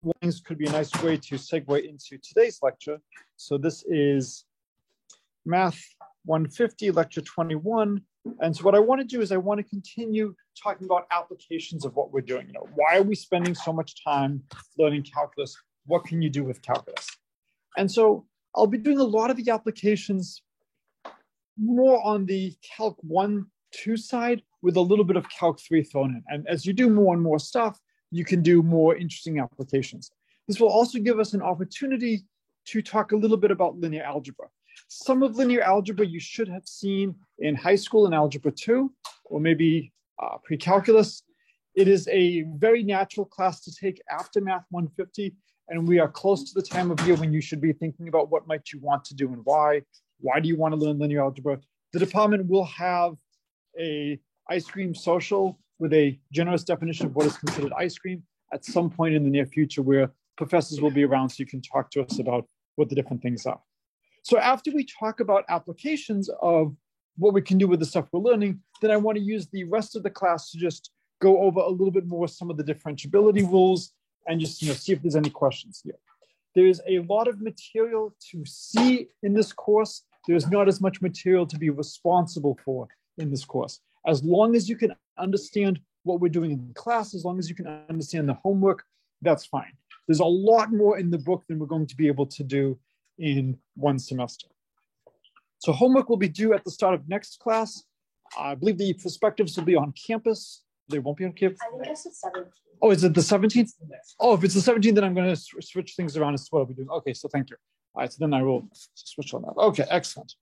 warnings could be a nice way to segue into today's lecture. So this is Math 150, Lecture 21. And so what I want to do is I want to continue talking about applications of what we're doing. Why are we spending so much time learning calculus? What can you do with calculus? And so I'll be doing a lot of the applications more on the Calc 1, 2 side with a little bit of Calc 3 thrown in. And as you do more and more stuff, you can do more interesting applications. This will also give us an opportunity to talk a little bit about linear algebra. Some of linear algebra you should have seen in high school in Algebra 2, or maybe pre-calculus. It is a very natural class to take after Math 150, and we are close to the time of year when you should be thinking about what might you want to do and why. Why do you want to learn linear algebra? The department will have a ice cream social with a generous definition of what is considered ice cream at some point in the near future where professors will be around so you can talk to us about what the different things are. So after we talk about applications of what we can do with the stuff we're learning, then I want to use the rest of the class to just go over a little bit more some of the differentiability rules and just see if there's any questions here. There's a lot of material to see in this course. There's not as much material to be responsible for in this course. As long as you can understand what we're doing in class, as long as you can understand the homework, that's fine. There's a lot more in the book than we're going to be able to do in one semester. So homework will be due at the start of next class. I believe the perspectives will be on campus. They won't be on campus? I think it's the 17th. Oh, is it the 17th? Oh, if it's the 17th, then I'm going to switch things around as to what I'll be doing. Okay, so thank you. All right, so then I will switch on that. Okay, excellent.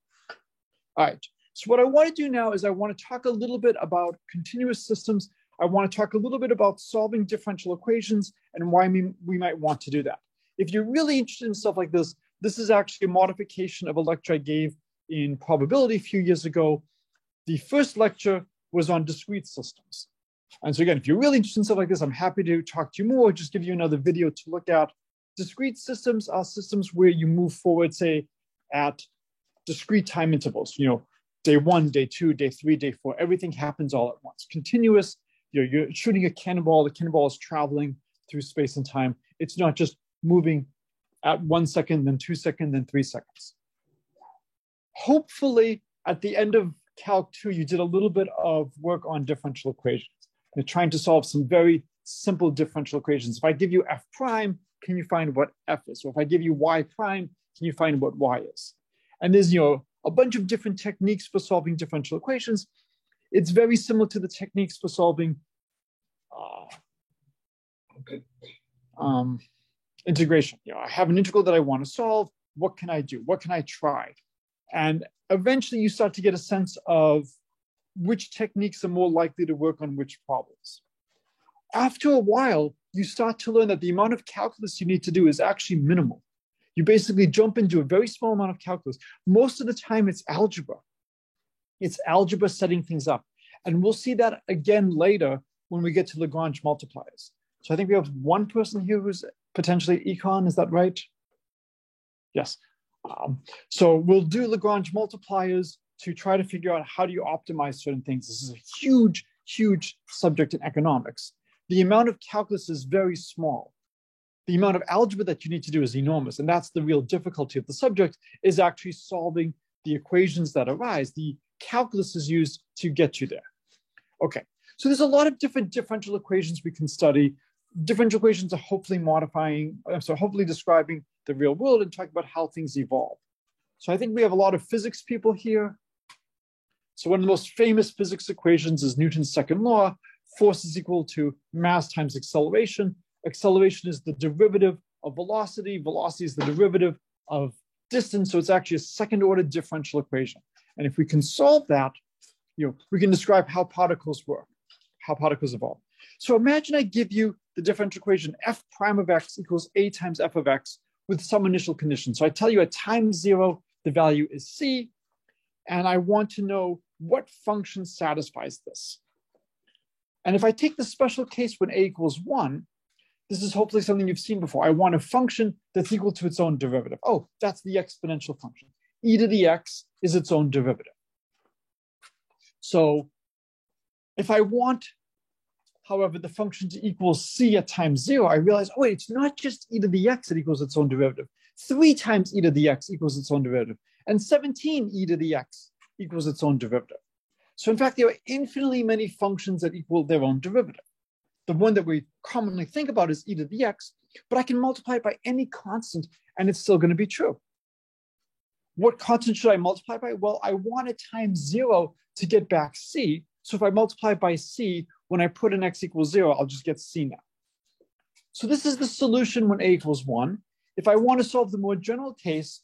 All right, so what I want to do now is I want to talk a little bit about continuous systems. I want to talk a little bit about solving differential equations and why we might want to do that. If you're really interested in stuff like this, this is actually a modification of a lecture I gave in probability a few years ago. The first lecture was on discrete systems. And so again, if you're really interested in stuff like this, I'm happy to talk to you more, just give you another video to look at. Discrete systems are systems where you move forward, say, at discrete time intervals, day 1, day 2, day 3, day 4, everything happens all at once. Continuous, you're shooting a cannonball, the cannonball is traveling through space and time. It's not just moving at 1 second, then 2 seconds, then 3 seconds. Hopefully, at the end of Calc 2, you did a little bit of work on differential equations. You're trying to solve some very simple differential equations. If I give you f prime, can you find what f is? So if I give you y prime, can you find what y is? And there's a bunch of different techniques for solving differential equations. It's very similar to the techniques for solving integration. I have an integral that I want to solve. What can I do? What can I try? And eventually you start to get a sense of which techniques are more likely to work on which problems. After a while, you start to learn that the amount of calculus you need to do is actually minimal. You basically jump into a very small amount of calculus. Most of the time, it's algebra. It's algebra setting things up. And we'll see that again later when we get to Lagrange multipliers. So I think we have one person here who's potentially econ, is that right? Yes. So we'll do Lagrange multipliers to try to figure out how do you optimize certain things. This is a huge, huge subject in economics. The amount of calculus is very small. The amount of algebra that you need to do is enormous. And that's the real difficulty of the subject, is actually solving the equations that arise. The calculus is used to get you there. Okay, so there's a lot of different differential equations we can study. Differential equations are hopefully hopefully describing the real world and talking about how things evolve. So I think we have a lot of physics people here. So one of the most famous physics equations is Newton's second law. Force is equal to mass times acceleration. Acceleration is the derivative of velocity. Velocity is the derivative of distance. So it's actually a second order differential equation. And if we can solve that, we can describe how particles work, how particles evolve. So imagine I give you the differential equation f prime of x equals a times f of x with some initial conditions. So I tell you at time 0, the value is c, and I want to know what function satisfies this. And if I take the special case when a equals 1, this is hopefully something you've seen before. I want a function that's equal to its own derivative. Oh, that's the exponential function. E to the x is its own derivative. So if I want however, the function equals c at time 0, I realize, oh, wait, it's not just e to the x that equals its own derivative. 3 times e to the x equals its own derivative. And 17 e to the x equals its own derivative. So in fact, there are infinitely many functions that equal their own derivative. The one that we commonly think about is e to the x, but I can multiply it by any constant and it's still going to be true. What constant should I multiply by? Well, I want at time 0 to get back c. So if I multiply by c, when I put in x equals 0, I'll just get c now. So this is the solution when a equals 1. If I want to solve the more general case,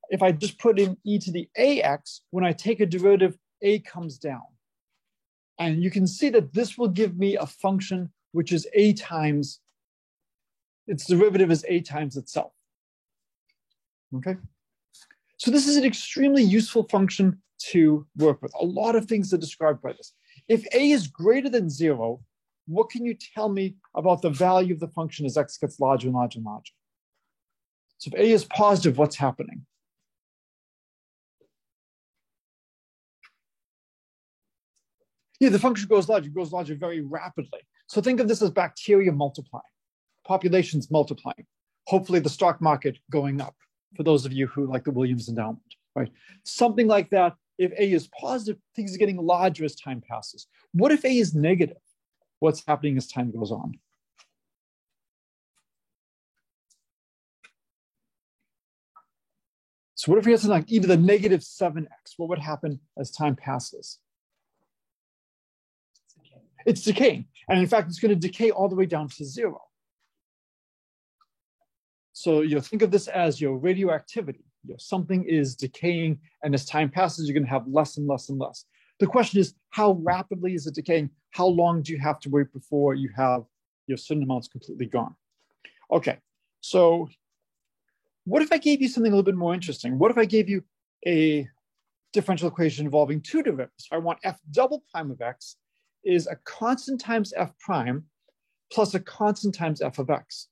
if I just put in e to the ax, when I take a derivative, a comes down. And you can see that this will give me a function which is a times, its derivative is a times itself. Okay? So this is an extremely useful function to work with. A lot of things are described by this. If a is greater than 0, what can you tell me about the value of the function as x gets larger and larger and larger? So if a is positive, what's happening? Yeah, the function goes larger very rapidly. So think of this as bacteria multiplying, populations multiplying, hopefully the stock market going up, for those of you who like the Williams endowment, right? Something like that. If a is positive, things are getting larger as time passes. What if a is negative? What's happening as time goes on? So what if we had something like e to the negative 7x? What would happen as time passes? It's decaying. And in fact, it's going to decay all the way down to 0. So think of this as your radioactivity. Something is decaying, and as time passes, you're going to have less and less and less. The question is, how rapidly is it decaying? How long do you have to wait before you have your certain amounts completely gone? Okay, so what if I gave you something a little bit more interesting? What if I gave you a differential equation involving 2 derivatives? I want f double prime of x is a constant times f prime plus a constant times f of x.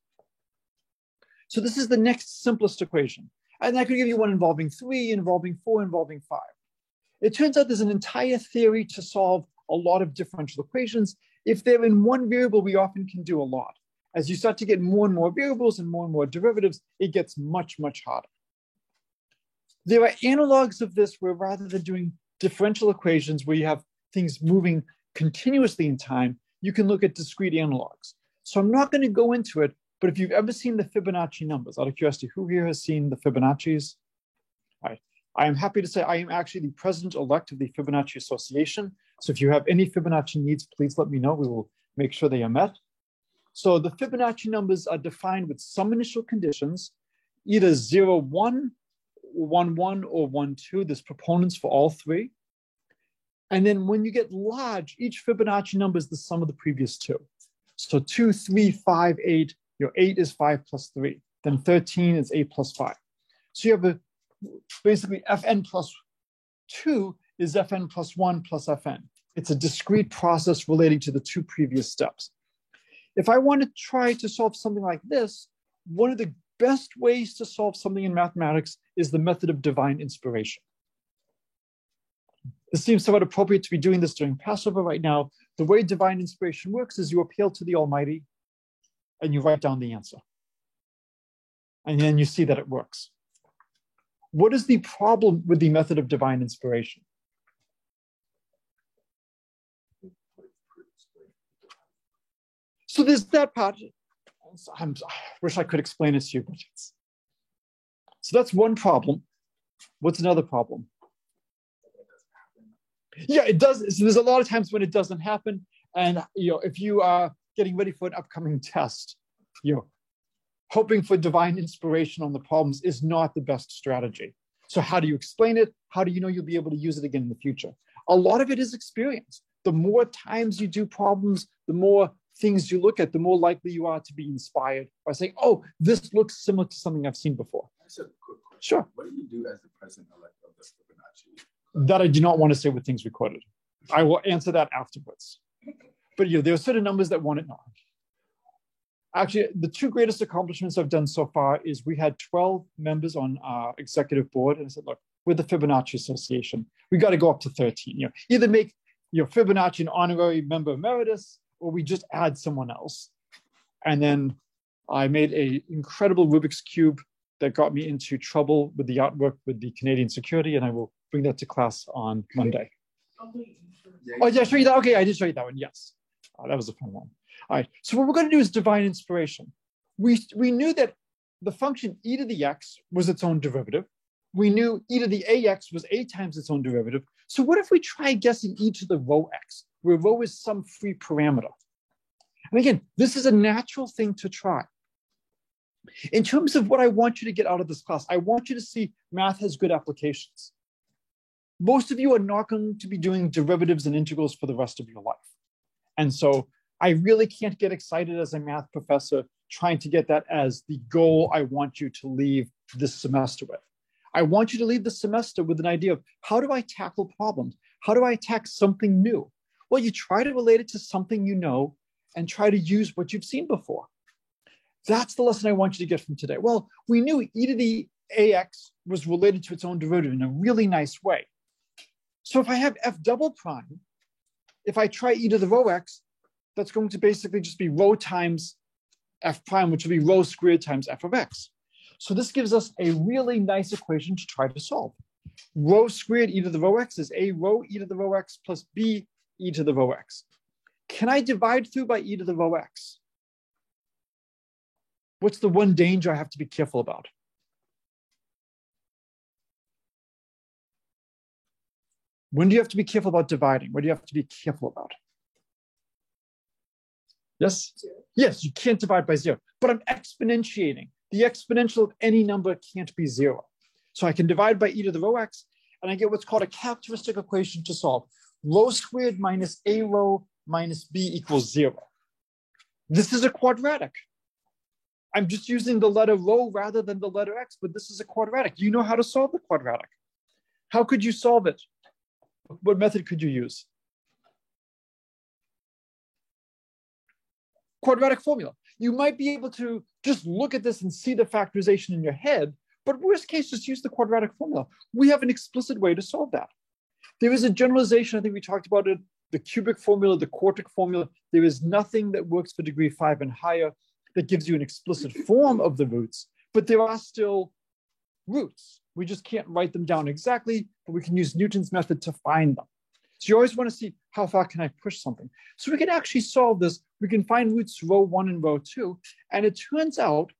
So this is the next simplest equation. And I could give you one involving 3, involving 4, involving 5. It turns out there's an entire theory to solve a lot of differential equations. If they're in one variable, we often can do a lot. As you start to get more and more variables and more derivatives, it gets much, much harder. There are analogs of this where rather than doing differential equations where you have things moving continuously in time, you can look at discrete analogs. So I'm not going to go into it, but if you've ever seen the Fibonacci numbers, out of curiosity, who here has seen the Fibonacci's? All right. I am happy to say I am actually the president-elect of the Fibonacci Association. So if you have any Fibonacci needs, please let me know. We will make sure they are met. So the Fibonacci numbers are defined with some initial conditions, either 0, 1, 1, 1, or 1, 2. There's proponents for all 3. And then when you get large, each Fibonacci number is the sum of the previous 2. So 2, 3, 5, 8. Your 8 is 5 plus 3. Then 13 is 8 plus 5. So you have basically fn plus 2 is fn plus 1 plus fn. It's a discrete process relating to the 2 previous steps. If I want to try to solve something like this, one of the best ways to solve something in mathematics is the method of divine inspiration. It seems somewhat appropriate to be doing this during Passover right now. The way divine inspiration works is you appeal to the Almighty and you write down the answer. And then you see that it works. What is the problem with the method of divine inspiration? So there's that part. I wish I could explain it to you, but so that's one problem. What's another problem? Yeah, it does. So there's a lot of times when it doesn't happen. And if you are getting ready for an upcoming test, hoping for divine inspiration on the problems is not the best strategy. So how do you explain it? How do you know you'll be able to use it again in the future? A lot of it is experience. The more times you do problems, the more things you look at, the more likely you are to be inspired by saying, oh, this looks similar to something I've seen before. That's a quick question. Sure. What do you do as the president-elect of the Fibonacci? That I do not want to say with things recorded. I will answer that afterwards. But there are certain numbers that want it not. Actually, the 2 greatest accomplishments I've done so far is we had 12 members on our executive board, and I said, look, we're the Fibonacci Association. We got to go up to 13. Either make Fibonacci an honorary member emeritus, or we just add someone else. And then I made an incredible Rubik's Cube that got me into trouble with the artwork with the Canadian Security, and I will bring that to class on Monday. Oh, did I show you that? Okay, I did show you that one, yes. That was a fun one. All right, so what we're going to do is divine inspiration. We knew that the function e to the x was its own derivative. We knew e to the ax was a times its own derivative. So what if we try guessing e to the rho x, where rho is some free parameter? And again, this is a natural thing to try. In terms of what I want you to get out of this class, I want you to see math has good applications. Most of you are not going to be doing derivatives and integrals for the rest of your life. And so I really can't get excited as a math professor trying to get that as the goal I want you to leave this semester with. I want you to leave the semester with an idea of how do I tackle problems? How do I attack something new? Well, you try to relate it to something you know and try to use what you've seen before. That's the lesson I want you to get from today. Well, we knew e to the ax was related to its own derivative in a really nice way. So if I have f double prime, if I try e to the rho x, that's going to basically just be rho times f prime, which will be rho squared times f of x. So this gives us a really nice equation to try to solve. Rho squared e to the rho x is a rho e to the rho x plus b e to the rho x. Can I divide through by e to the rho x? What's the one danger I have to be careful about? When do you have to be careful about dividing? What do you have to be careful about? Yes? Yes, you can't divide by 0, but I'm exponentiating. The exponential of any number can't be 0. So I can divide by e to the rho x, and I get what's called a characteristic equation to solve. Rho squared minus a rho minus b equals 0. This is a quadratic. I'm just using the letter rho rather than the letter x, but this is a quadratic. You know how to solve the quadratic. How could you solve it? What method could you use? Quadratic formula. You might be able to just look at this and see the factorization in your head, but worst case, just use the quadratic formula. We have an explicit way to solve that. There is a generalization, I think we talked about it, the cubic formula, the quartic formula. There is nothing that works for degree 5 and higher that gives you an explicit form of the roots, but there are still roots. We just can't write them down exactly, but we can use Newton's method to find them. So you always want to see how far can I push something. So we can actually solve this. We can find roots rho 1 and rho 2. And it turns out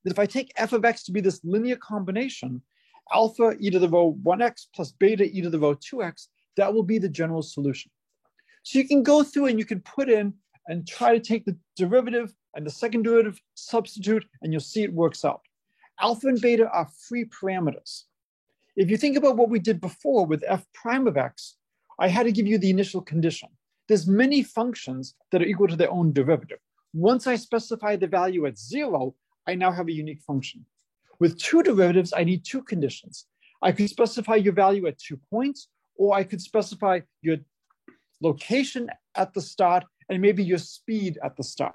that if I take f of x to be this linear combination, alpha e to the rho 1x plus beta e to the rho 2x, that will be the general solution. So you can go through and you can put in and try to take the derivative and the second derivative, substitute, and you'll see it works out. Alpha and beta are free parameters. If you think about what we did before with f prime of x, I had to give you the initial condition. There's many functions that are equal to their own derivative. Once I specify the value at 0, I now have a unique function. With two derivatives, I need two conditions. I could specify your value at 2 points, or I could specify your location at the start and maybe your speed at the start.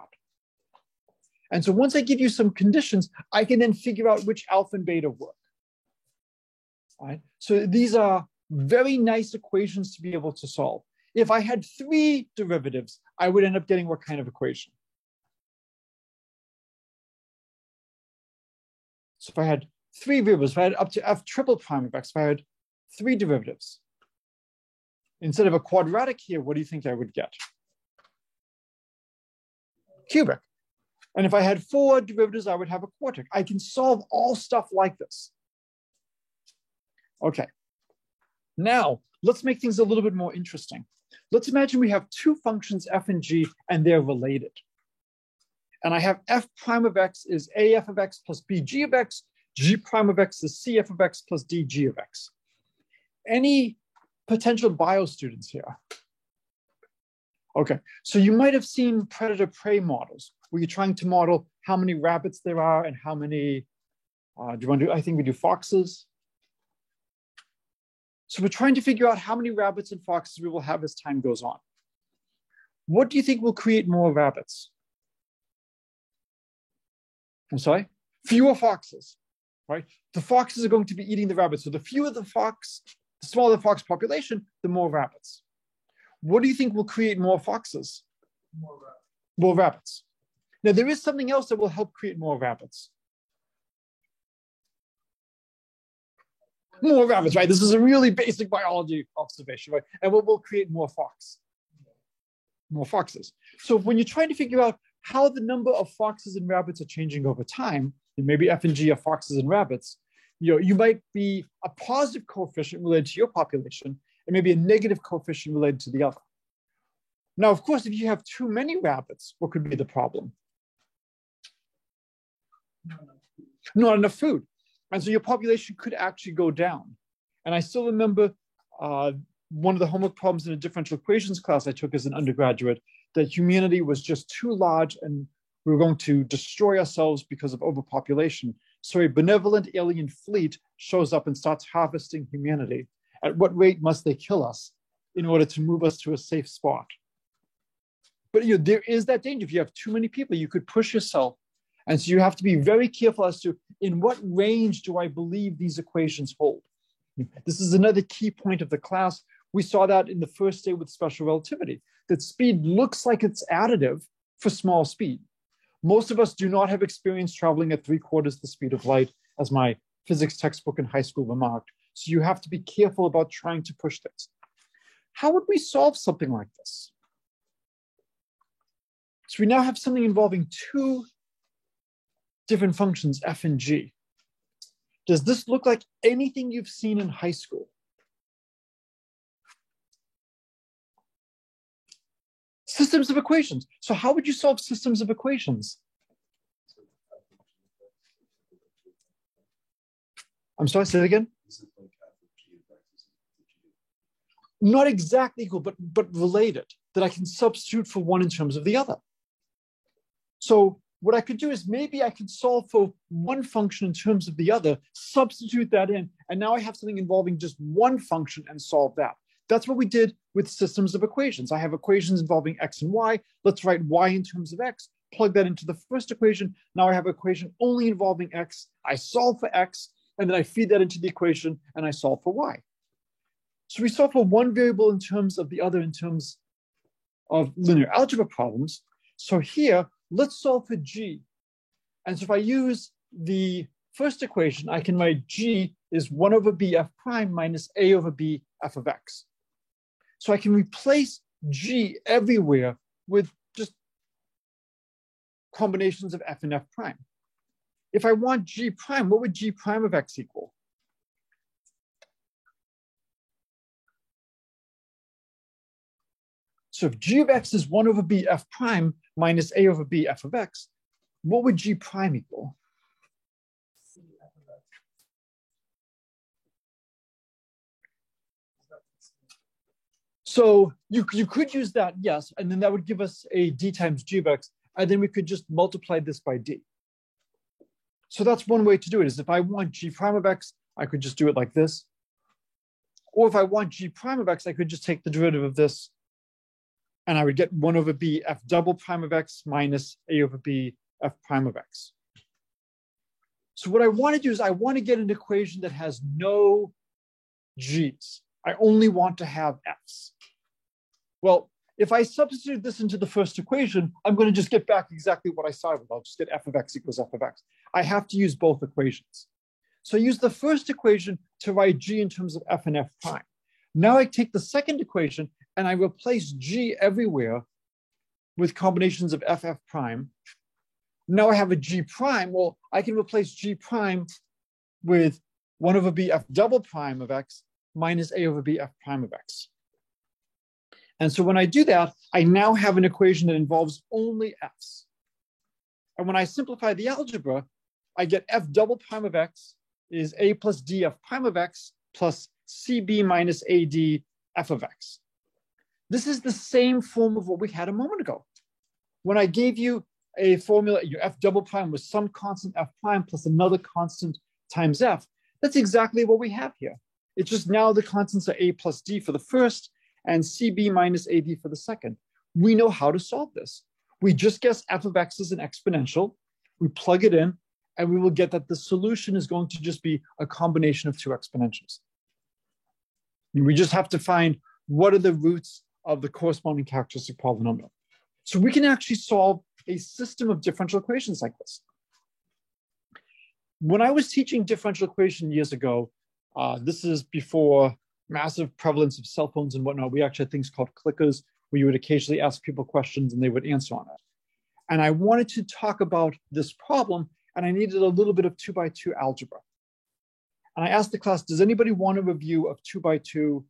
And so once I give you some conditions, I can then figure out which alpha and beta work. All right? So these are very nice equations to be able to solve. If I had 3 derivatives, I would end up getting what kind of equation? So if I had 3 variables, if I had up to f triple prime of x, if I had 3 derivatives, instead of a quadratic here, what do you think I would get? Cubic. And if I had 4 derivatives, I would have a quartic. I can solve all stuff like this. Okay. Now, let's make things a little bit more interesting. Let's imagine we have 2 functions, f and g, and they're related. And I have f prime of x is af of x plus bg of x, g prime of x is cf of x plus dg of x. Any potential bio students here? Okay, so you might have seen predator-prey models where you're trying to model how many rabbits there are and how many, do you want to do, I think we do foxes. So we're trying to figure out how many rabbits and foxes we will have as time goes on. What do you think will create more rabbits? I'm sorry? Fewer foxes, right? The foxes are going to be eating the rabbits. So the fewer the fox, the smaller the fox population, the more rabbits. What do you think will create more foxes? More rabbits. Now, there is something else that will help create more rabbits. More rabbits, right? This is a really basic biology observation, right? And what will create more foxes. So when you're trying to figure out how the number of foxes and rabbits are changing over time, and maybe F and G are foxes and rabbits, you might be a positive coefficient related to your population and maybe a negative coefficient related to the other. Now, of course, if you have too many rabbits, what could be the problem? Not enough food. And so your population could actually go down. And I still remember one of the homework problems in a differential equations class I took as an undergraduate, that humanity was just too large and we were going to destroy ourselves because of overpopulation. So a benevolent alien fleet shows up and starts harvesting humanity. At what rate must they kill us in order to move us to a safe spot? But there is that danger. If you have too many people, you could push yourself. And so you have to be very careful as to in what range do I believe these equations hold. This is another key point of the class. We saw that in the first day with special relativity, that speed looks like it's additive for small speed. Most of us do not have experience traveling at 3/4 the speed of light, as my physics textbook in high school remarked. So you have to be careful about trying to push things. How would we solve something like this? So we now have something involving two different functions, f and g. Does this look like anything you've seen in high school? Systems of equations. So how would you solve systems of equations? I'm sorry, say it again. Not exactly equal, but related, that I can substitute for one in terms of the other. So what I could do is maybe I could solve for one function in terms of the other, substitute that in, and now I have something involving just one function and solve that. That's what we did with systems of equations. I have equations involving x and y. Let's write y in terms of x, plug that into the first equation. Now I have an equation only involving x. I solve for x, and then I feed that into the equation, and I solve for y. So we solve for one variable in terms of the other in terms of linear algebra problems. So here, let's solve for g. And so if I use the first equation, I can write g is 1 over b f prime minus a over b f of x. So I can replace g everywhere with just combinations of f and f prime. If I want g prime, what would g prime of x equal? So if g of x is 1 over b f prime minus a over b f of x, what would g prime equal? So you could use that, yes, and then that would give us a d times g of x, and then we could just multiply this by d. So that's one way to do it, is if I want g prime of x, I could just do it like this. Or if I want g prime of x, I could just take the derivative of this, and I would get 1 over b f double prime of x minus a over b f prime of x. So what I want to do is I want to get an equation that has no g's. I only want to have f's. Well, if I substitute this into the first equation, I'm going to just get back exactly what I started with. I'll just get f of x equals f of x. I have to use both equations. So I use the first equation to write g in terms of f and f prime. Now I take the second equation and I replace g everywhere with combinations of f prime. Now I have a g prime. Well, I can replace g prime with 1 over b f double prime of x minus a over b f prime of x. And so when I do that, I now have an equation that involves only f's. And when I simplify the algebra, I get f double prime of x is a plus d f prime of x plus cb minus ad f of x. This is the same form of what we had a moment ago. When I gave you a formula, your f double prime was some constant f prime plus another constant times f. That's exactly what we have here. It's just now the constants are a plus d for the first and cb minus ad for the second. We know how to solve this. We just guess f of x is an exponential. We plug it in, and we will get that the solution is going to just be a combination of two exponentials. We just have to find what are the roots of the corresponding characteristic polynomial. So we can actually solve a system of differential equations like this. When I was teaching differential equation years ago, this is before massive prevalence of cell phones and whatnot. We actually had things called clickers where you would occasionally ask people questions and they would answer on it. And I wanted to talk about this problem, and I needed a little bit of 2x2 algebra. And I asked the class, does anybody want a review of 2x2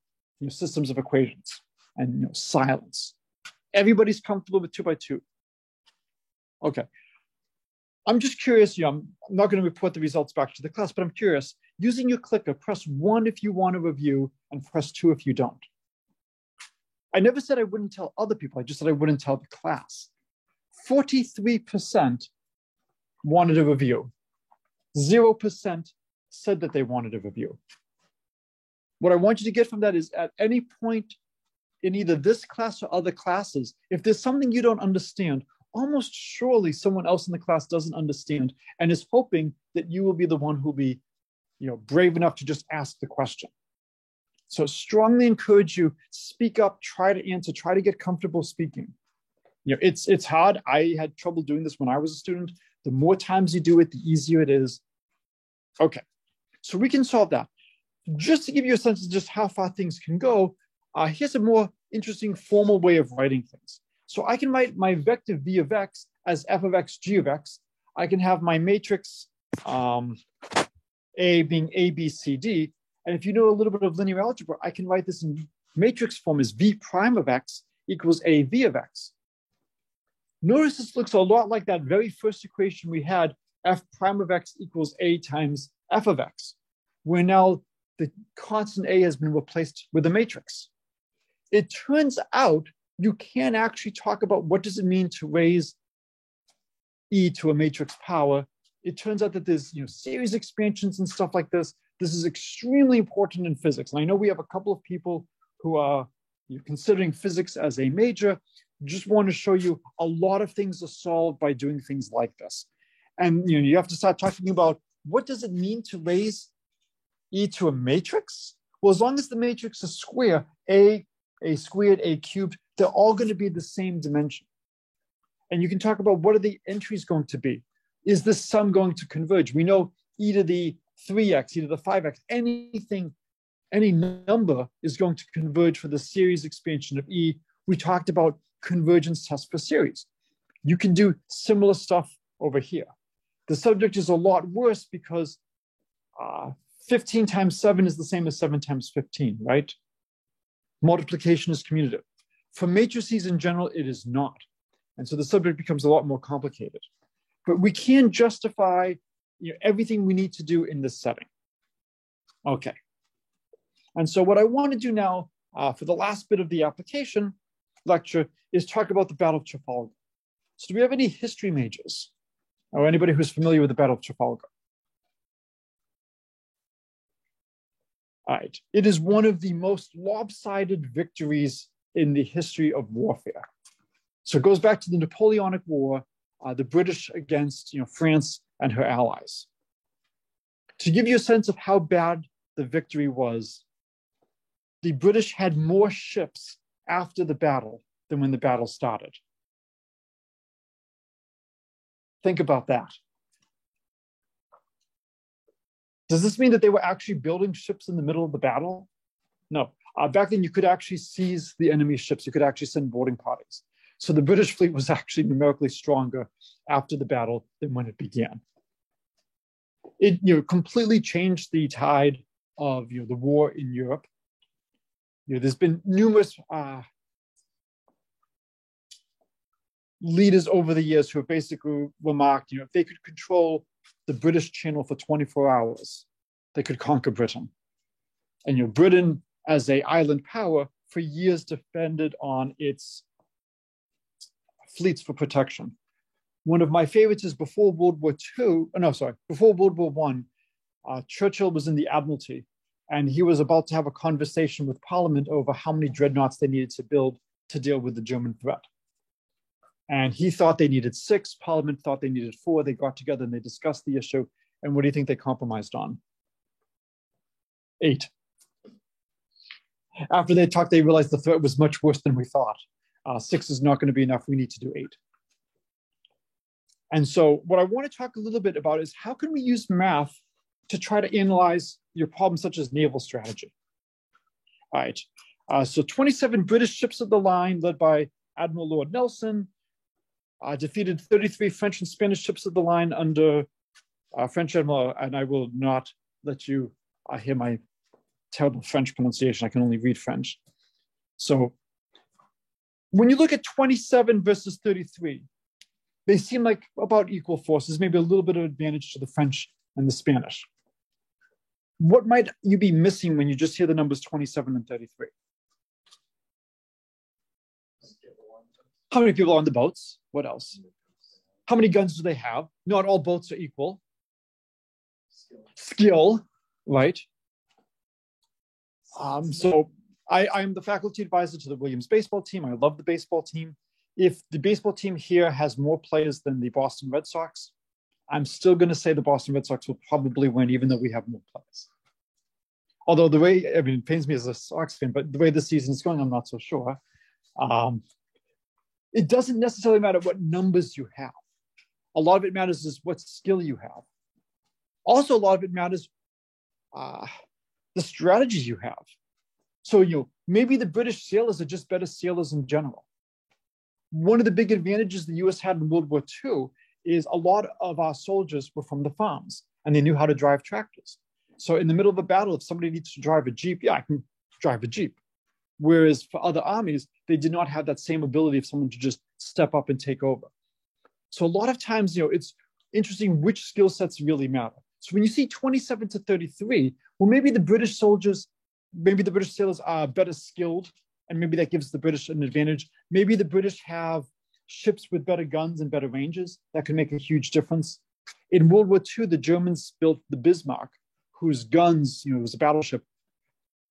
systems of equations? And silence. Everybody's comfortable with 2x2. Okay. I'm just curious, I'm not going to report the results back to the class, but I'm curious. Using your clicker, press 1 if you want a review and press 2 if you don't. I never said I wouldn't tell other people. I just said I wouldn't tell the class. 43% wanted a review. 0% said that they wanted a review. What I want you to get from that is at any point in either this class or other classes, if there's something you don't understand, almost surely someone else in the class doesn't understand and is hoping that you will be the one who will be brave enough to just ask the question. So strongly encourage you, speak up, try to answer, try to get comfortable speaking. It's hard. I had trouble doing this when I was a student. The more times you do it, the easier it is. Okay, so we can solve that. Just to give you a sense of just how far things can go, here's a more interesting formal way of writing things. So I can write my vector v of x as f of x, g of x. I can have my matrix A being A, B, C, D. And if you know a little bit of linear algebra, I can write this in matrix form as v prime of x equals A v of x. Notice this looks a lot like that very first equation we had, f prime of x equals A times f of x, where now the constant A has been replaced with a matrix. It turns out you can actually talk about what does it mean to raise e to a matrix power. It turns out that there's series expansions and stuff like this. This is extremely important in physics. And I know we have a couple of people who are considering physics as a major. Just want to show you a lot of things are solved by doing things like this. And you have to start talking about what does it mean to raise e to a matrix? Well, as long as the matrix is square, a squared, a cubed, they're all going to be the same dimension. And you can talk about what are the entries going to be. Is this sum going to converge? We know e to the 3x, e to the 5x, any number is going to converge for the series expansion of e. We talked about convergence tests for series. You can do similar stuff over here. The subject is a lot worse because 15 times 7 is the same as 7 times 15, right? Multiplication is commutative. For matrices in general, it is not. And so the subject becomes a lot more complicated. But we can justify everything we need to do in this setting. Okay. And so what I want to do now for the last bit of the application lecture is talk about the Battle of Trafalgar. So do we have any history majors or anybody who's familiar with the Battle of Trafalgar? All right. It is one of the most lopsided victories in the history of warfare. So it goes back to the Napoleonic War, the British against France and her allies. To give you a sense of how bad the victory was, the British had more ships after the battle than when the battle started. Think about that. Does this mean that they were actually building ships in the middle of the battle? No. Back then, you could actually seize the enemy ships. You could actually send boarding parties. So the British fleet was actually numerically stronger after the battle than when it began. It completely changed the tide of the war in Europe. There's been numerous leaders over the years who have basically remarked, if they could control the British Channel for 24 hours, they could conquer Britain. And Britain, as an island power, for years depended on its fleets for protection. One of my favorites is before World War I, Churchill was in the Admiralty, and he was about to have a conversation with Parliament over how many dreadnoughts they needed to build to deal with the German threat. And he thought they needed 6, Parliament thought they needed 4. They got together and they discussed the issue. And what do you think they compromised on? 8. After they talked, they realized the threat was much worse than we thought. 6 is not going to be enough. We need to do 8. And so what I want to talk a little bit about is how can we use math to try to analyze your problems such as naval strategy. All right. So 27 British ships of the line led by Admiral Lord Nelson defeated 33 French and Spanish ships of the line under French Admiral, and I will not let you hear my terrible French pronunciation. I can only read French. So when you look at 27 versus 33, they seem like about equal forces, maybe a little bit of advantage to the French and the Spanish. What might you be missing when you just hear the numbers 27 and 33? How many people are on the boats? What else? How many guns do they have? Not all boats are equal. Skill, right? So I am the faculty advisor to the Williams baseball team. I love the baseball team. If the baseball team here has more players than the Boston Red Sox, I'm still going to say the Boston Red Sox will probably win, even though we have more players. Although the way, I mean, it pains me as a Sox fan, but the way the season is going, I'm not so sure. It doesn't necessarily matter what numbers you have. A lot of it matters is what skill you have. Also, a lot of it matters the strategies you have. So, maybe the British sailors are just better sailors in general. One of the big advantages the US had in World War II is a lot of our soldiers were from the farms and they knew how to drive tractors. So in the middle of a battle, if somebody needs to drive a Jeep, yeah, I can drive a Jeep. Whereas for other armies, they did not have that same ability of someone to just step up and take over. So a lot of times, it's interesting which skill sets really matter. So when you see 27 to 33, well, maybe the British sailors are better skilled, and maybe that gives the British an advantage. Maybe the British have ships with better guns and better ranges. That can make a huge difference. In World War II, the Germans built the Bismarck, whose guns, was a battleship,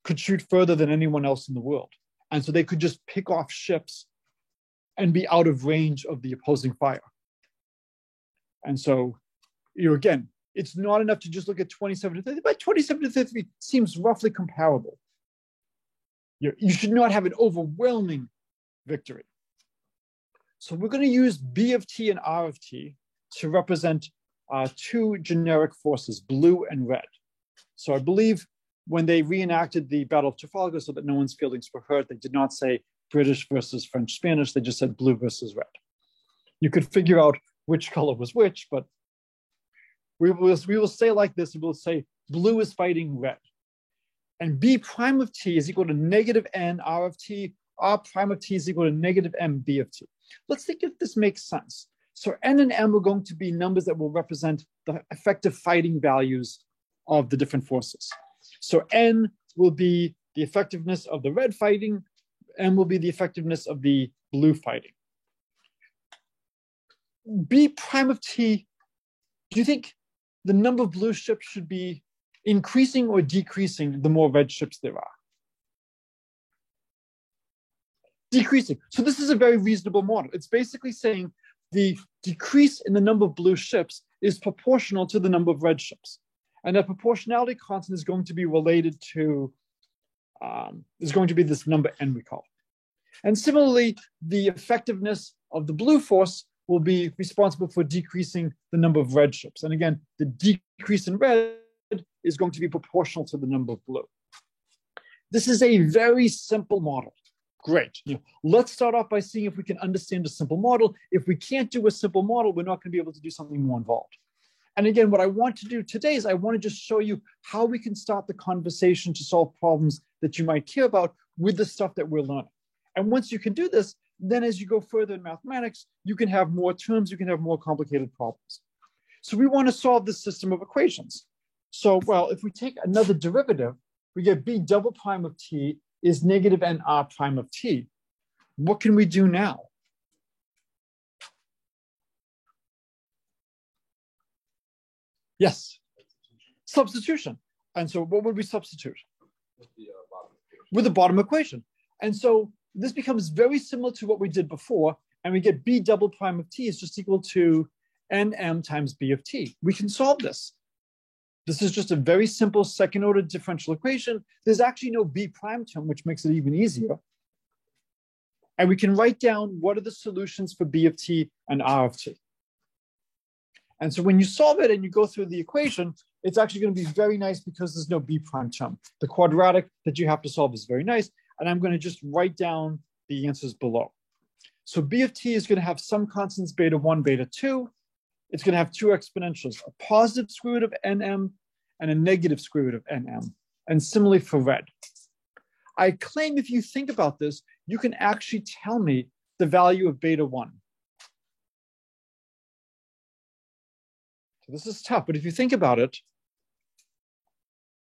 could shoot further than anyone else in the world. And so they could just pick off ships and be out of range of the opposing fire. And so, again, it's not enough to just look at 27 to 30, but 27 to 33 seems roughly comparable. You should not have an overwhelming victory. So we're going to use B of T and R of T to represent two generic forces, blue and red. So I believe when they reenacted the Battle of Trafalgar so that no one's feelings were hurt, they did not say British versus French, Spanish. They just said blue versus red. You could figure out which color was which, but we will say like this, we will say blue is fighting red. And B prime of T is equal to negative N R of T, R prime of T is equal to negative M B of T. Let's think if this makes sense. So N and M are going to be numbers that will represent the effective fighting values of the different forces. So N will be the effectiveness of the red fighting, M will be the effectiveness of the blue fighting. B prime of T, do you think the number of blue ships should be increasing or decreasing the more red ships there are? Decreasing. So this is a very reasonable model. It's basically saying the decrease in the number of blue ships is proportional to the number of red ships. And that proportionality constant is going to be related to, is going to be this number N we call it. And similarly, the effectiveness of the blue force will be responsible for decreasing the number of red ships. And again, the decrease in red is going to be proportional to the number of blue. This is a very simple model. Great. Let's start off by seeing if we can understand a simple model. If we can't do a simple model, we're not going to be able to do something more involved. And again, what I want to do today is I want to just show you how we can start the conversation to solve problems that you might care about with the stuff that we're learning. And once you can do this, then as you go further in mathematics, you can have more terms, you can have more complicated problems. So we want to solve this system of equations. So, well, if we take another derivative, we get B double prime of T is negative N R prime of T. What can we do now? Yes, substitution. And so what would we substitute? With the bottom equation. And so this becomes very similar to what we did before, and we get B double prime of T is just equal to NM times B of T. We can solve this. This is just a very simple second order differential equation. There's actually no B prime term, which makes it even easier. And we can write down what are the solutions for B of t and R of t. And so when you solve it and you go through the equation, it's actually going to be very nice because there's no B prime term. The quadratic that you have to solve is very nice. And I'm going to just write down the answers below. So B of t is going to have some constants, beta 1, beta 2. It's going to have two exponentials, a positive square root of nm and a negative square root of nm. And similarly for red. I claim if you think about this, you can actually tell me the value of beta 1. So this is tough, but if you think about it,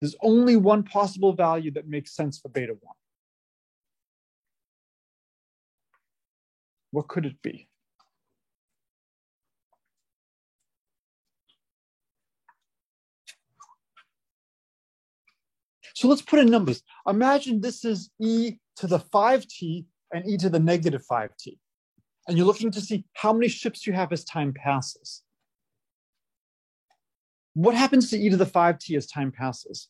there's only one possible value that makes sense for beta 1. What could it be? So let's put in numbers. Imagine this is e to the 5t and e to the negative 5t. And you're looking to see how many ships you have as time passes. What happens to e to the 5t as time passes?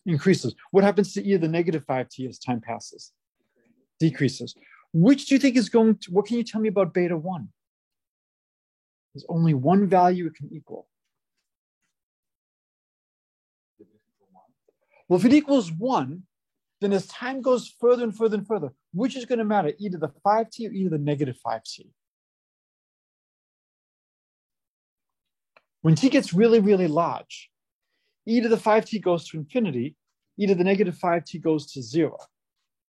Increases. What happens to e to the negative 5t as time passes? Decreases. Which do you think is going to, what can you tell me about beta 1? There's only one value it can equal. Well, if it equals 1, then as time goes further and further and further, which is going to matter, e to the 5t or e to the negative 5t? When t gets really, really large, e to the 5t goes to infinity, e to the negative 5t goes to 0.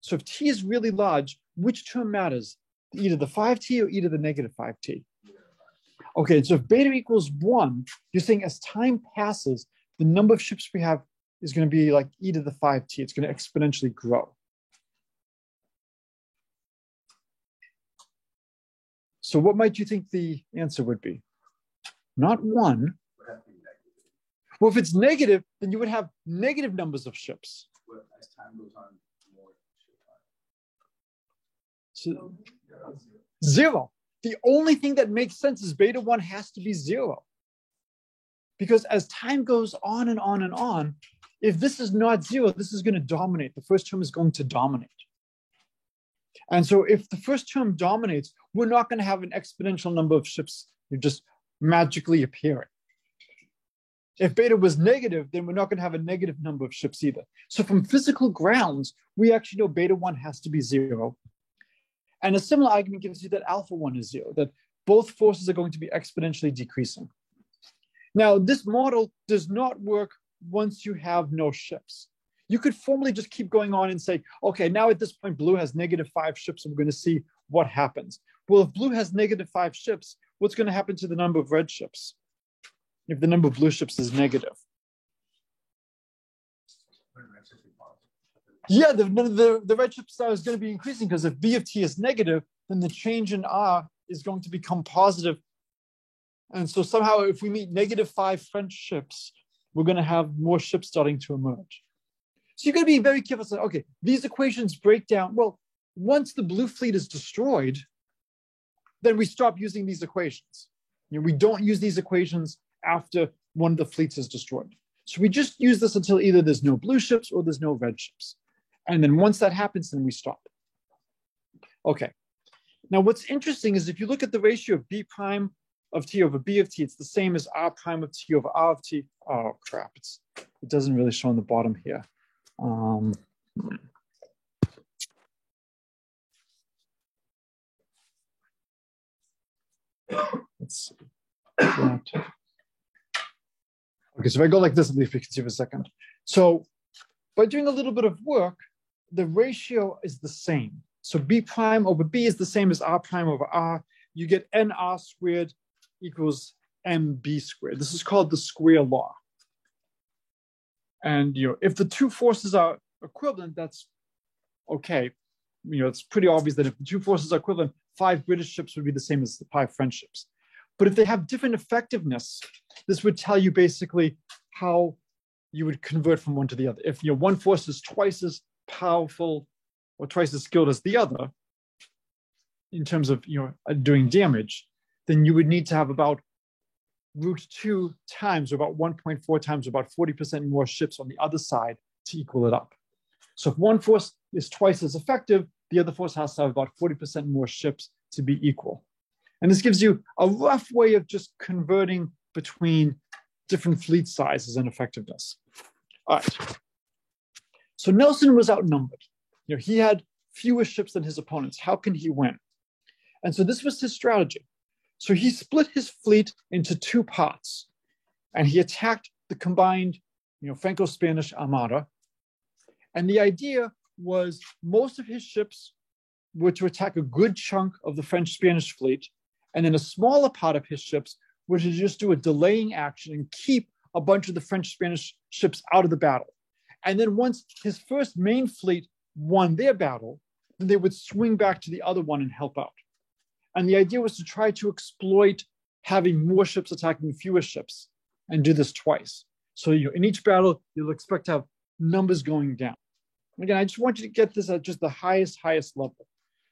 So if t is really large, which term matters, e to the 5t or e to the negative 5t? Okay, so if beta equals 1, you're saying as time passes, the number of ships we have is going to be like e to the 5t. It's going to exponentially grow. So what might you think the answer would be? Not 1. Well, if it's negative, then you would have negative numbers of ships. But as time goes on, more So, ship time. 0. The only thing that makes sense is beta 1 has to be 0. Because as time goes on and on and on, if this is not 0, this is going to dominate. The first term is going to dominate. And so if the first term dominates, we're not going to have an exponential number of ships just magically appearing. If beta was negative, then we're not going to have a negative number of ships either. So from physical grounds, we actually know beta 1 has to be 0. And a similar argument gives you that alpha 1 is 0, that both forces are going to be exponentially decreasing. Now, this model does not work once you have no ships. You could formally just keep going on and say, okay, now at this point, blue has negative 5 ships, and we're going to see what happens. Well, if blue has negative 5 ships, what's going to happen to the number of red ships if the number of blue ships is negative? Yeah, the red ship star is going to be increasing because if B of t is negative, then the change in R is going to become positive. And so somehow if we meet negative 5 French ships, we're going to have more ships starting to emerge. So you're going to be very careful. So, okay, these equations break down. Well, once the blue fleet is destroyed, then we stop using these equations. We don't use these equations after one of the fleets is destroyed. So we just use this until either there's no blue ships or there's no red ships. And then once that happens, then we stop. Okay. Now what's interesting is if you look at the ratio of B prime of t over B of t, it's the same as R prime of t over R of t. Oh crap, it doesn't really show on the bottom here. Let's see. Okay, so if I go like this, at least we can see for a second. So by doing a little bit of work, the ratio is the same. So B prime over B is the same as R prime over R. You get NR squared equals MB squared. This is called the square law. And if the two forces are equivalent, that's okay. It's pretty obvious that if the two forces are equivalent, 5 British ships would be the same as the 5 French ships. But if they have different effectiveness, this would tell you basically how you would convert from one to the other. If one force is twice as powerful or twice as skilled as the other in terms of doing damage, then you would need to have about √2 times, or about 1.4 times, or about 40% more ships on the other side to equal it up. So if one force is twice as effective, the other force has to have about 40% more ships to be equal. And this gives you a rough way of just converting between different fleet sizes and effectiveness. All right. So Nelson was outnumbered. He had fewer ships than his opponents. How can he win? And so this was his strategy. So he split his fleet into two parts, and he attacked the combined, Franco-Spanish Armada. And the idea was most of his ships were to attack a good chunk of the French-Spanish fleet, and then a smaller part of his ships were to just do a delaying action and keep a bunch of the French-Spanish ships out of the battle. And then once his first main fleet won their battle, then they would swing back to the other one and help out. And the idea was to try to exploit having more ships attacking fewer ships and do this twice. So in each battle, you'll expect to have numbers going down. Again, I just want you to get this at just the highest level.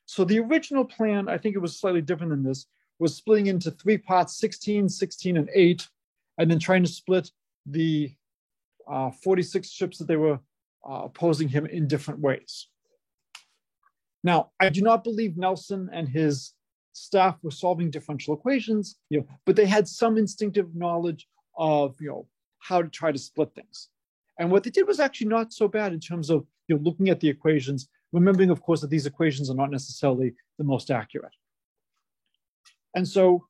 So the original plan, I think it was slightly different than this, was splitting into three parts, 16, 16, and 8, and then trying to split the 46 ships that they were opposing him in different ways. Now, I do not believe Nelson and his staff were solving differential equations, but they had some instinctive knowledge of, how to try to split things. And what they did was actually not so bad in terms of, looking at the equations, remembering, of course, that these equations are not necessarily the most accurate. And so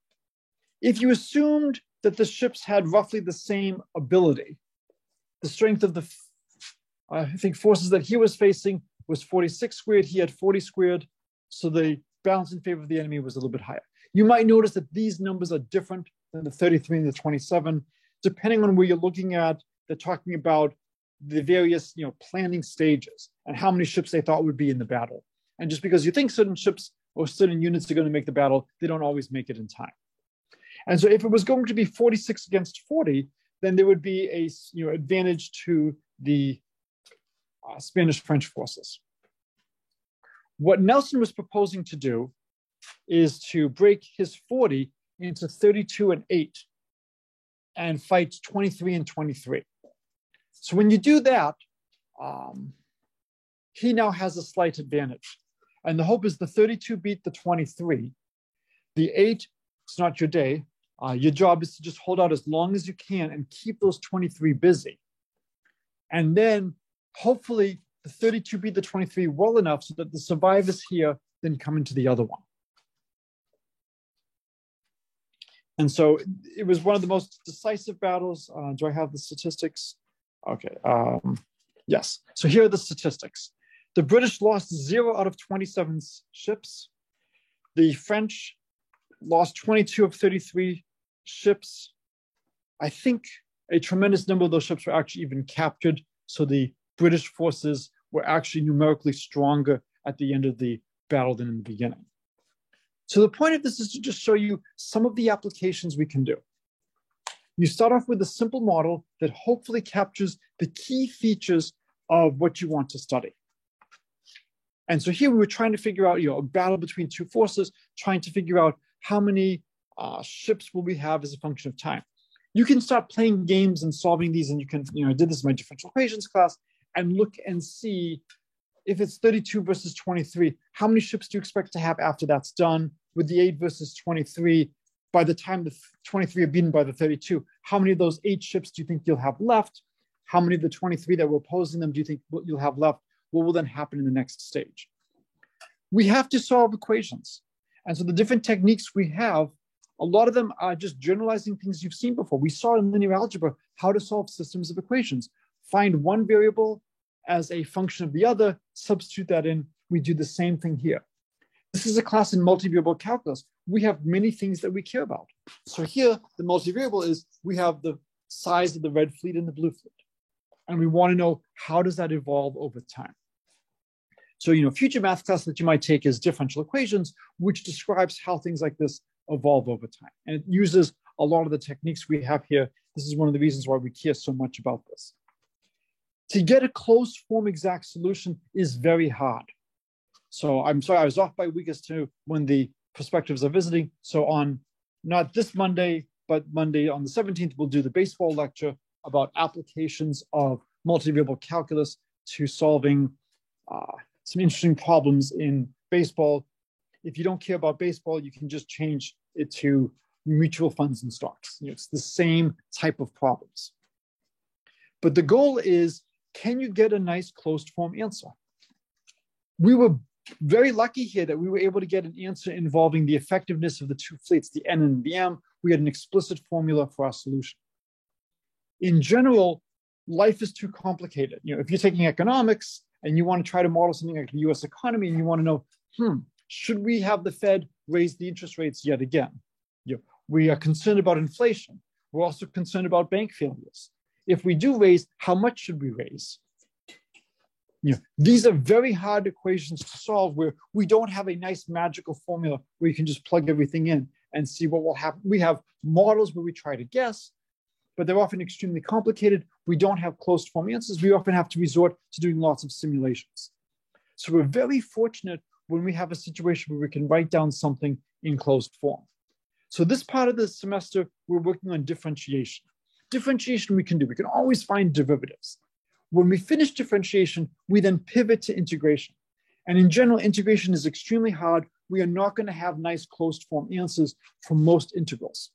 if you assumed that the ships had roughly the same ability, the strength of the, forces that he was facing was 46 squared, he had 40 squared, so the balance in favor of the enemy was a little bit higher. You might notice that these numbers are different than the 33 and the 27. Depending on where you're looking at, they're talking about the various, planning stages and how many ships they thought would be in the battle. And just because you think certain ships or certain units are going to make the battle, they don't always make it in time. And so if it was going to be 46 against 40, then there would be a advantage to the Spanish-French forces. What Nelson was proposing to do is to break his 40 into 32 and 8 and fight 23 and 23. So when you do that, he now has a slight advantage. And the hope is the 32 beat the 23. The 8, it's not your day. Your job is to just hold out as long as you can and keep those 23 busy. And then hopefully the 32 beat the 23 well enough so that the survivors here then come into the other one. And so it was one of the most decisive battles. Do I have the statistics? Okay, yes. So here are the statistics. The British lost 0 out of 27 ships. The French lost 22 of 33 ships. I think a tremendous number of those ships were actually even captured. So the British forces were actually numerically stronger at the end of the battle than in the beginning. So the point of this is to just show you some of the applications we can do. You start off with a simple model that hopefully captures the key features of what you want to study. And so here we were trying to figure out, a battle between two forces, trying to figure out how many ships will we have as a function of time. You can start playing games and solving these, and you can, I did this in my differential equations class, and look and see if it's 32 versus 23, how many ships do you expect to have after that's done? With the 8 versus 23, by the time the 23 are beaten by the 32, how many of those 8 ships do you think you'll have left? How many of the 23 that were opposing them do you think you'll have left? What will then happen in the next stage? We have to solve equations. And so the different techniques we have, a lot of them are just generalizing things you've seen before. We saw in linear algebra how to solve systems of equations. Find one variable as a function of the other, substitute that in. We do the same thing here. This is a class in multivariable calculus. We have many things that we care about. So here, the multivariable is we have the size of the red fleet and the blue fleet. And we want to know how does that evolve over time. So, future math class that you might take is differential equations, which describes how things like this evolve over time. And it uses a lot of the techniques we have here. This is one of the reasons why we care so much about this. To get a closed form exact solution is very hard. So I'm sorry, I was off by a week as to when the perspectives are visiting. So on not this Monday, but Monday on the 17th, we'll do the baseball lecture about applications of multivariable calculus to solving some interesting problems in baseball. If you don't care about baseball, you can just change it to mutual funds and stocks. It's the same type of problems. But the goal is, can you get a nice closed form answer? We were very lucky here that we were able to get an answer involving the effectiveness of the two fleets, the N and the M. We had an explicit formula for our solution. In general, life is too complicated. If you're taking economics and you want to try to model something like the US economy and you want to know, should we have the Fed raise the interest rates yet again? We are concerned about inflation. We're also concerned about bank failures. If we do raise, how much should we raise? These are very hard equations to solve where we don't have a nice magical formula where you can just plug everything in and see what will happen. We have models where we try to guess, but they're often extremely complicated. We don't have closed form answers. We often have to resort to doing lots of simulations. So we're very fortunate when we have a situation where we can write down something in closed form. So this part of the semester, we're working on differentiation. Differentiation we can do. We can always find derivatives. When we finish differentiation, we then pivot to integration. And in general, integration is extremely hard. We are not going to have nice closed form answers for most integrals.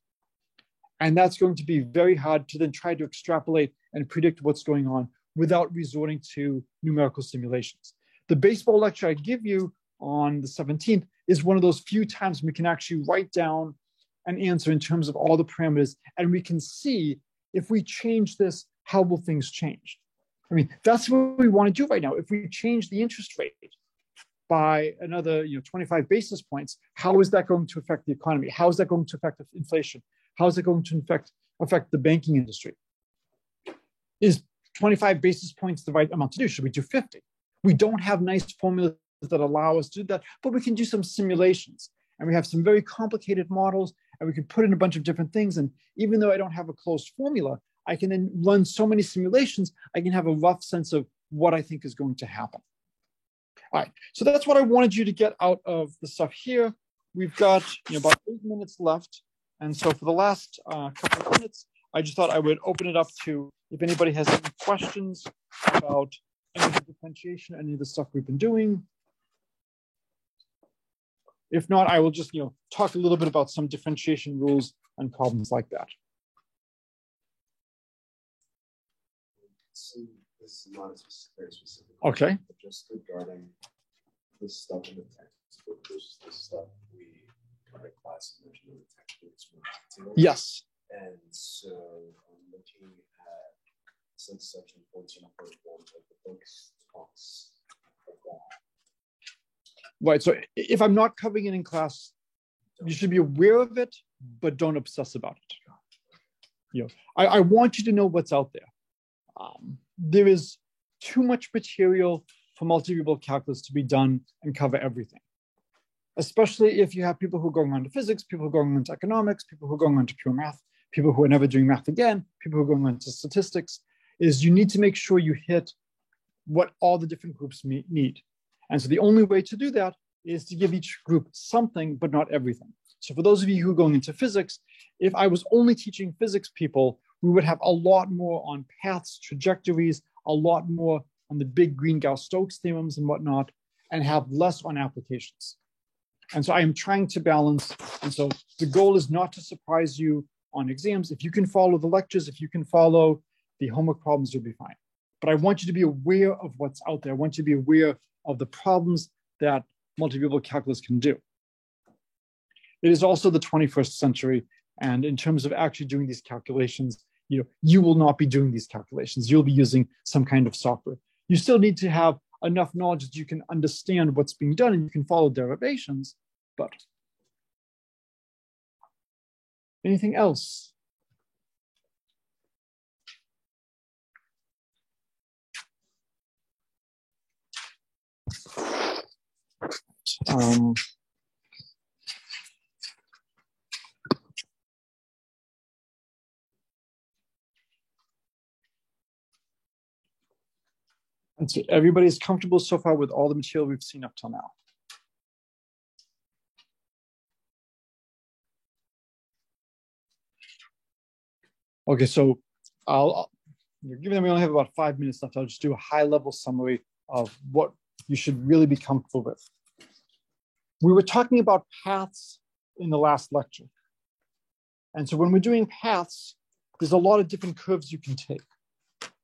And that's going to be very hard to then try to extrapolate and predict what's going on without resorting to numerical simulations. The baseball lecture I give you on the 17th is one of those few times we can actually write down an answer in terms of all the parameters, and we can see if we change this, how will things change? That's what we want to do right now. If we change the interest rate by another 25 basis points, how is that going to affect the economy? How is that going to affect inflation? How is it going to affect the banking industry? Is 25 basis points the right amount to do? Should we do 50? We don't have nice formulas that allow us to do that, but we can do some simulations. And we have some very complicated models, and we can put in a bunch of different things. And even though I don't have a closed formula, I can then run so many simulations, I can have a rough sense of what I think is going to happen. All right, so that's what I wanted you to get out of the stuff here. We've got about 8 minutes left. And so for the last couple of minutes, I just thought I would open it up to if anybody has any questions about any of the differentiation, any of the stuff we've been doing. If not, I will just talk a little bit about some differentiation rules and problems like that. So this is not very specific. Okay. But just regarding this stuff in the textbook versus the stuff we cover in class and mentioned in the textbook. Yes. And so I'm looking at since section 14.1 of the book talks about that. Right. So if I'm not covering it in class, you should be aware of it, but don't obsess about it. I want you to know what's out there. There is too much material for multivariable calculus to be done and cover everything. Especially if you have people who are going on to physics, people who are going on to economics, people who are going on to pure math, people who are never doing math again, people who are going on to statistics, is you need to make sure you hit what all the different groups need. And so the only way to do that is to give each group something, but not everything. So for those of you who are going into physics, if I was only teaching physics people, we would have a lot more on paths, trajectories, a lot more on the big Green-Gauss-Stokes theorems and whatnot, and have less on applications. And so I am trying to balance. And so the goal is not to surprise you on exams. If you can follow the lectures, if you can follow the homework problems, you'll be fine. But I want you to be aware of what's out there. I want you to be aware of the problems that multivariable calculus can do. It is also the 21st century. And in terms of actually doing these calculations, you will not be doing these calculations. You'll be using some kind of software. You still need to have enough knowledge that you can understand what's being done and you can follow derivations, but anything else? And so everybody's comfortable so far with all the material we've seen up till now. Okay, so given that we only have about 5 minutes left, I'll just do a high-level summary of what you should really be comfortable with. We were talking about paths in the last lecture. And so when we're doing paths, there's a lot of different curves you can take.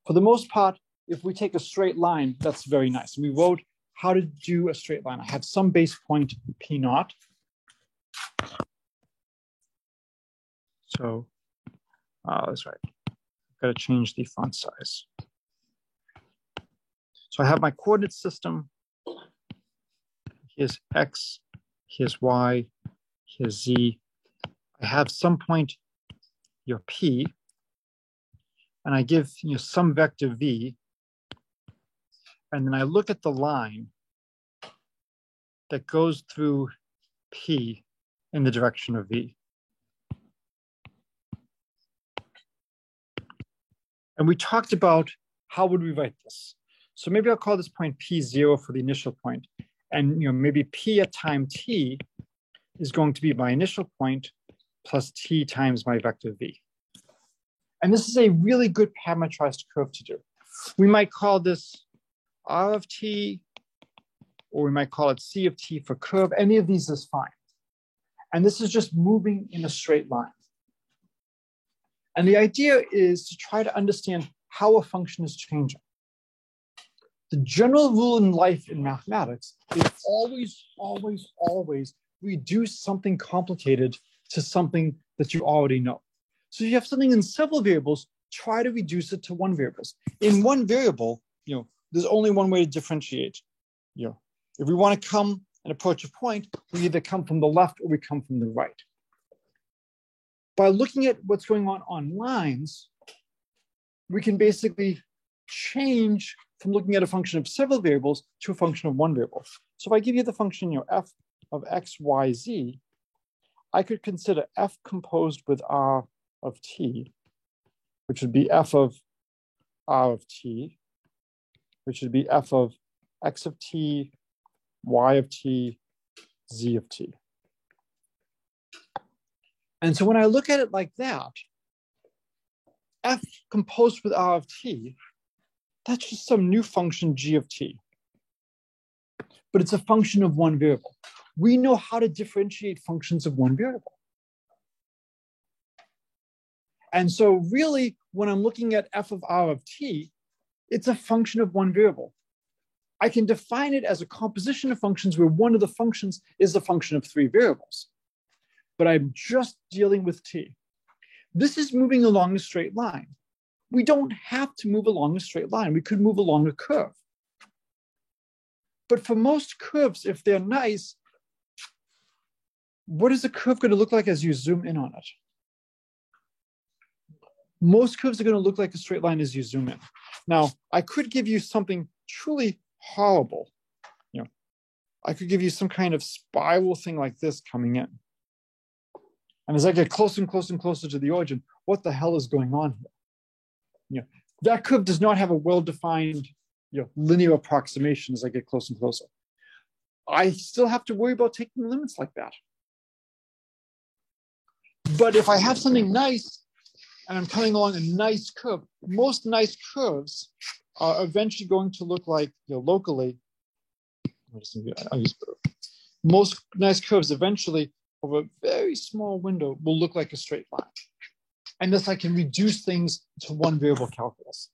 For the most part, if we take a straight line, that's very nice. We wrote how to do a straight line. I have some base point P naught. So that's right. I've got to change the font size. So I have my coordinate system. Here's X, here's Y, here's Z. I have some point, P, and I give some vector V, and then I look at the line that goes through P in the direction of V. And we talked about how would we write this. So maybe I'll call this point P0 for the initial point. And maybe P at time t is going to be my initial point plus t times my vector V. And this is a really good parametrized curve to do. We might call this R of t, or we might call it C of t for curve. Any of these is fine. And this is just moving in a straight line. And the idea is to try to understand how a function is changing. The general rule in life in mathematics is always, always, always reduce something complicated to something that you already know. So if you have something in several variables, try to reduce it to one variable. In one variable, there's only one way to differentiate. If we want to come and approach a point, we either come from the left or we come from the right. By looking at what's going on lines, we can basically change from looking at a function of several variables to a function of one variable. So if I give you the function, f of x, y, z, I could consider f composed with r of t, which would be f of r of t, which would be f of x of t, y of t, z of t. And so when I look at it like that, f composed with r of t, that's just some new function g of t. But it's a function of one variable. We know how to differentiate functions of one variable. And so really, when I'm looking at f of r of t, it's a function of one variable. I can define it as a composition of functions where one of the functions is a function of three variables. But I'm just dealing with t. This is moving along a straight line. We don't have to move along a straight line. We could move along a curve. But for most curves, if they're nice, what is the curve going to look like as you zoom in on it? Most curves are going to look like a straight line as you zoom in. Now, I could give you something truly horrible. I could give you some kind of spiral thing like this coming in. And as I get closer and closer and closer to the origin, what the hell is going on here? That curve does not have a well-defined linear approximation as I get closer and closer. I still have to worry about taking limits like that. But if I have something nice and I'm coming along a nice curve, most nice curves are eventually going to look like locally. Most nice curves eventually over a very small window will look like a straight line. And thus I can reduce things to one variable calculus.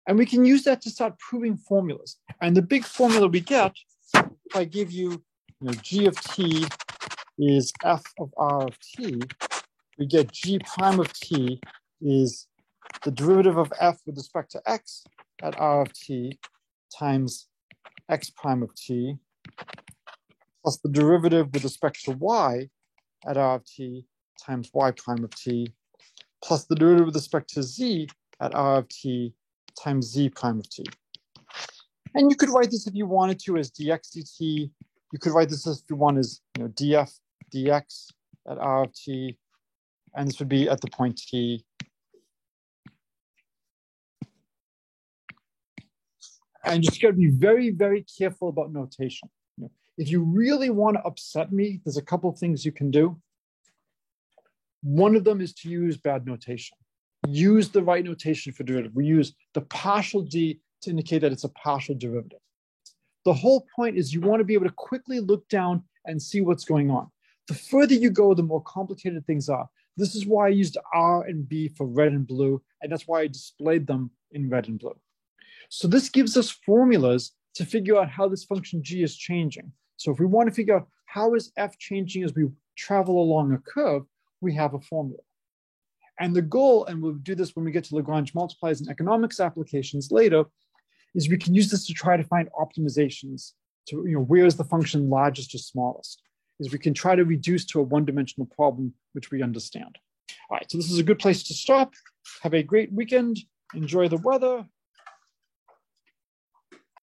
And we can use that to start proving formulas. And the big formula we get, if I give you, g of t is f of r of t, we get g prime of t is the derivative of f with respect to x at r of t times x prime of t plus the derivative with respect to y at r of t times y prime of t, plus the derivative with respect to z at r of t times z prime of t. And you could write this if you wanted to as dx dt. You could write this if you want as df dx at r of t, and this would be at the point t. And just got to be very, very careful about notation. If you really want to upset me, there's a couple of things you can do. One of them is to use bad notation. Use the right notation for derivative. We use the partial d to indicate that it's a partial derivative. The whole point is you want to be able to quickly look down and see what's going on. The further you go, the more complicated things are. This is why I used R and B for red and blue, and that's why I displayed them in red and blue. So this gives us formulas to figure out how this function g is changing. So if we want to figure out how is f changing as we travel along a curve, we have a formula. And the goal, and we'll do this when we get to Lagrange multipliers and economics applications later, is we can use this to try to find optimizations to, where is the function largest or smallest, is we can try to reduce to a one-dimensional problem, which we understand. All right, so this is a good place to stop. Have a great weekend. Enjoy the weather.